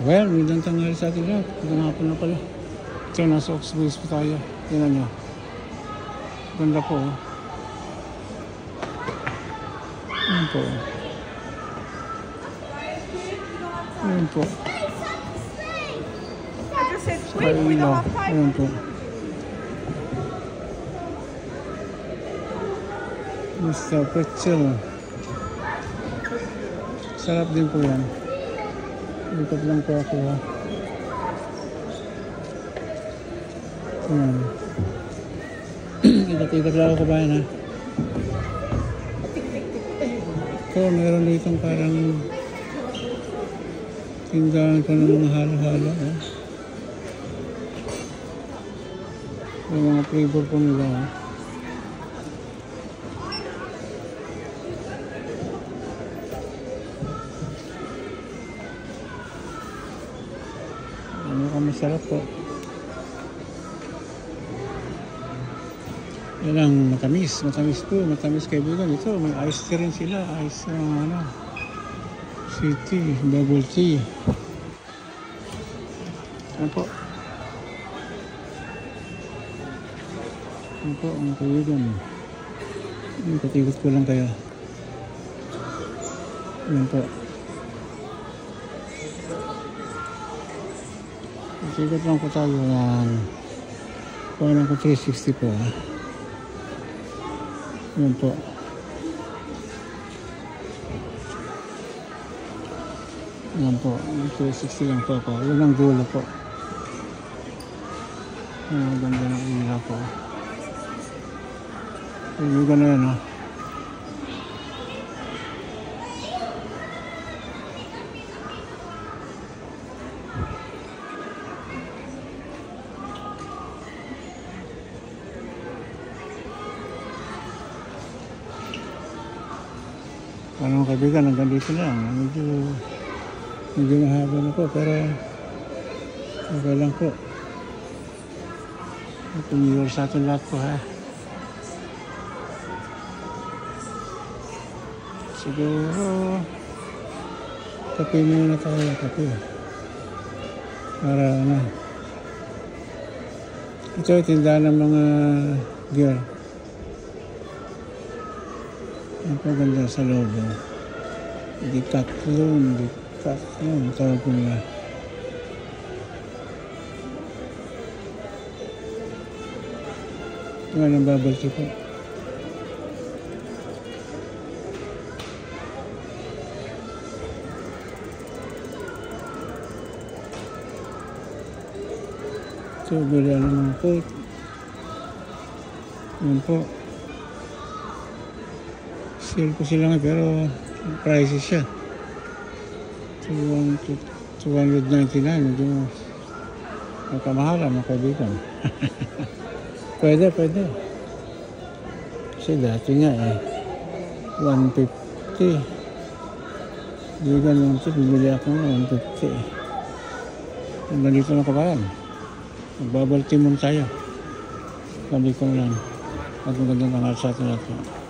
Well, magandang tanghali sa atin lahat. Magandang hapon na pala. Ito, nasa Oxbridge po tayo. Tingnan nyo. Ganda po. Ayan po. Ayan po. Sa ilaw. Ayan po. Mr. Pretzel. Sarap din po yan. Ikot lang po ako. Ayan. Ikot-ikot lang ako kabayan ha. Ito, meron dito parang tindahan pa ng mga halo-halo. Yung mga flavor po nila. Masarap po. Yan ang matamis. Matamis po. Matamis kaibigan. Ito, may ice tea rin sila. Ice, city, bubble tea. Yan po. Yan po, ang kaibigan. Patikot ko lang kayo. Yan po. Sigat lang po tayo ng parang ko 360 po ha. Yan po. Yan po. 360 lang po ako. Yan ang gulo po. Yan ang ganda ng ilaw po. Yung ganda yan ha. Parang kaibigan, hanggang dito lang. Medyo mahaba na po, pero okay lang po. Happy New Year sa atin lahat po ha. Siguro, kape muna tayo, kape. Para ano. Ito ay tindahan ng mga gear. Napaganda sa loob. Decathlon, tawag ko nila. Yan ang bubble tea po. Ito, bila ng mga coat. Yan po. Sale ko sila nga pero prices siya 299. Medyo magkamahala mga kaibigan. pwede kasi dati nga 150. Hindi ganun ito, bibili ako nga 150. Hanggang dito na kabayan. Magbabal timon tayo. Sabi ko lang at magandang tanghali sa atin natin.